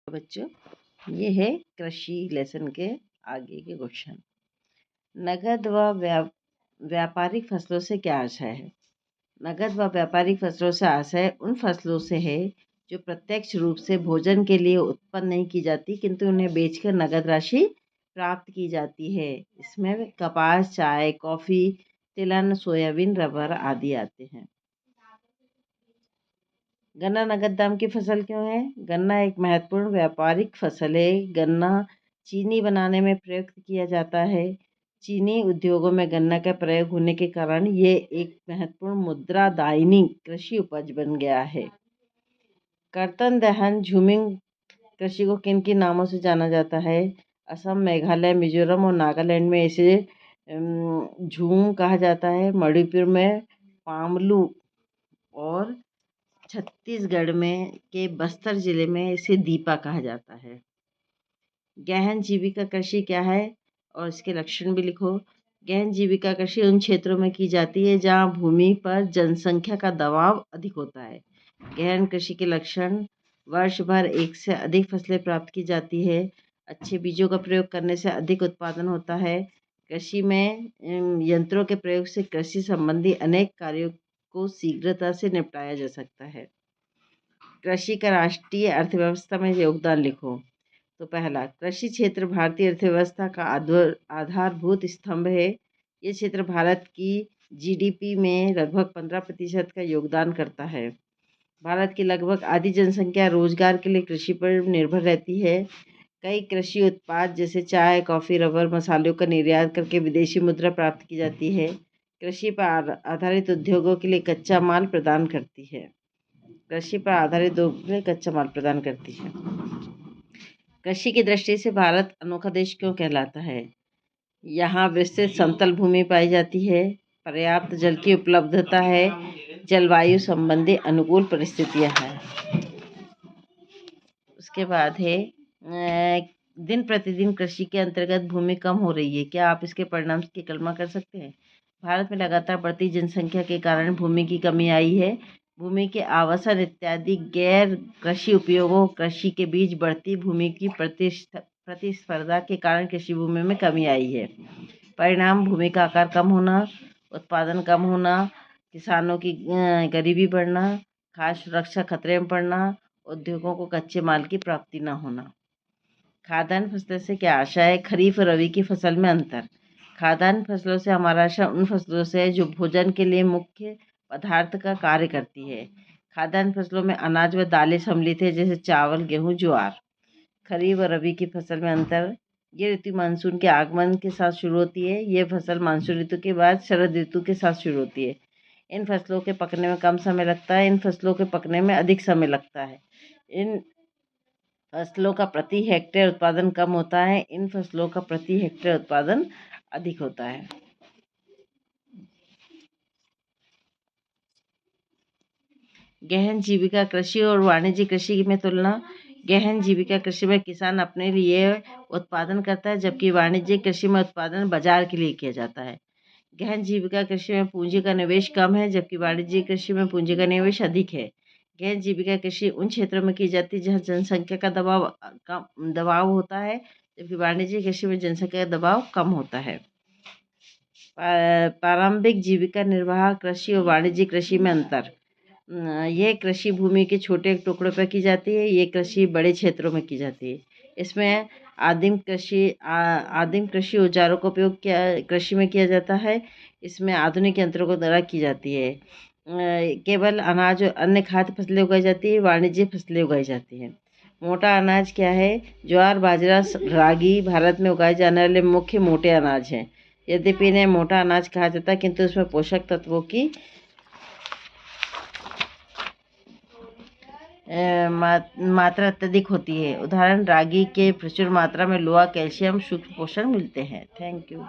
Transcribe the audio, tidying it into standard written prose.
बच्चों, ये है कृषि लेसन के आगे के क्वेश्चन। नगद व व्यापारिक फसलों से क्या आशय है? नगद व व्यापारिक फसलों से आशय उन फसलों से है जो प्रत्यक्ष रूप से भोजन के लिए उत्पन्न नहीं की जाती, किंतु उन्हें बेचकर नगद राशि प्राप्त की जाती है। इसमें कपास, चाय, कॉफी, तिलहन, सोयाबीन, रबर आदि आते हैं। गन्ना नगद दाम की फसल क्यों है? गन्ना एक महत्वपूर्ण व्यापारिक फसल है। गन्ना चीनी बनाने में प्रयुक्त किया जाता है। चीनी उद्योगों में गन्ना का प्रयोग होने के कारण ये एक महत्वपूर्ण मुद्रादायिनी कृषि उपज बन गया है। कर्तन दहन झूमिंग कृषि को किन किन नामों से जाना जाता है? असम, मेघालय, मिजोरम और नागालैंड में इसे झूम कहा जाता है। मणिपुर में पामलू और छत्तीसगढ़ में के बस्तर जिले में इसे दीपा कहा जाता है। गहन जीविका कृषि क्या है और इसके लक्षण भी लिखो। गहन जीविका कृषि उन क्षेत्रों में की जाती है जहाँ भूमि पर जनसंख्या का दबाव अधिक होता है। गहन कृषि के लक्षण: वर्ष भर एक से अधिक फसलें प्राप्त की जाती है। अच्छे बीजों का प्रयोग करने से अधिक उत्पादन होता है। कृषि में यंत्रों के प्रयोग से कृषि संबंधी अनेक कार्यों को शीघ्रता से निपटाया जा सकता है। कृषि का राष्ट्रीय अर्थव्यवस्था में योगदान लिखो। तो पहला, कृषि क्षेत्र भारतीय अर्थव्यवस्था का आधारभूत स्तंभ है। ये क्षेत्र भारत की जीडीपी में लगभग 15% का योगदान करता है। भारत की लगभग आधी जनसंख्या रोजगार के लिए कृषि पर निर्भर रहती है। कई कृषि उत्पाद जैसे चाय, कॉफ़ी, रबर, मसालों का निर्यात करके विदेशी मुद्रा प्राप्त की जाती है। कृषि पर आधारित उद्योगों के लिए कच्चा माल प्रदान करती है। कृषि पर आधारित उद्योग कच्चा माल प्रदान करती है। कृषि की दृष्टि से भारत अनोखा देश क्यों कहलाता है? यहाँ विस्तृत समतल भूमि पाई जाती है, पर्याप्त जल की उपलब्धता है, जलवायु संबंधी अनुकूल परिस्थितियाँ हैं। उसके बाद है दिन प्रतिदिन कृषि के अंतर्गत भूमि कम हो रही है, क्या आप इसके परिणाम की कल्पना कर सकते हैं? भारत में लगातार बढ़ती जनसंख्या के कारण भूमि की कमी आई है। भूमि के आवासन इत्यादि गैर कृषि उपयोगों कृषि के बीच बढ़ती भूमि की प्रतिस्पर्धा के कारण कृषि भूमि में कमी आई है। परिणाम: भूमि का आकार कम होना, उत्पादन कम होना, किसानों की गरीबी बढ़ना, खाद्य सुरक्षा खतरे में पड़ना, उद्योगों को कच्चे माल की प्राप्ति न होना। खाद्यान्न फसलों से क्या आशा है? खरीफ और रबी की फसल में अंतर। खाद्यान्न फसलों से हमारा आशा उन फसलों से है जो भोजन के लिए मुख्य पदार्थ का कार्य करती है। खाद्यान्न फसलों में अनाज व दालें सम्मिलित है, जैसे चावल, गेहूँ, ज्वार। खरीफ और रबी की फसल में अंतर: ये ऋतु मानसून के आगमन के साथ शुरू होती है। ये फसल मानसून ऋतु के बाद शरद ऋतु के साथ शुरू होती है। इन फसलों के पकने में कम समय लगता है, इन फसलों के पकने में अधिक समय लगता है। इन फसलों का प्रति हेक्टेयर उत्पादन कम होता है, इन फसलों का प्रति हेक्टेयर उत्पादन अधिक होता है। गहन जीविका कृषि और वाणिज्यिक कृषि में तुलना। गहन जीविका कृषि में किसान अपने लिए उत्पादन करता है, जबकि वाणिज्यिक कृषि में उत्पादन बाजार के लिए किया जाता है। गहन जीविका कृषि में पूंजी का निवेश कम है, जबकि वाणिज्यिक कृषि में पूंजी का निवेश अधिक है। गहन जीविका कृषि उन क्षेत्रों में की जाती है जहाँ जनसंख्या का दबाव होता है, जबकि वाणिज्यिक कृषि में जनसंख्या का दबाव कम होता है। प्रारंभिक जीविका निर्वाह कृषि और वाणिज्यिक कृषि में अंतर। यह कृषि भूमि के छोटे टुकड़ों पर की जाती है, ये कृषि बड़े क्षेत्रों में की जाती है। इसमें आदिम कृषि औजारों का उपयोग कृषि में किया जाता है। इसमें आधुनिक यंत्रों के द्वारा की जाती है। केवल अनाज और अन्य खाद्य फसलें उगाई जाती है, वाणिज्यिक फसलें उगाई जाती हैं। मोटा अनाज क्या है? ज्वार, बाजरा, रागी भारत में उगाए जाने वाले मुख्य मोटे अनाज हैं। यद्यपि इन्हें मोटा अनाज कहा जाता है, किंतु इसमें पोषक तत्वों की मात्रा अत्यधिक होती है। उदाहरण रागी के प्रचुर मात्रा में लोहा, कैल्शियम, सूक्ष्म पोषण मिलते हैं। Thank you.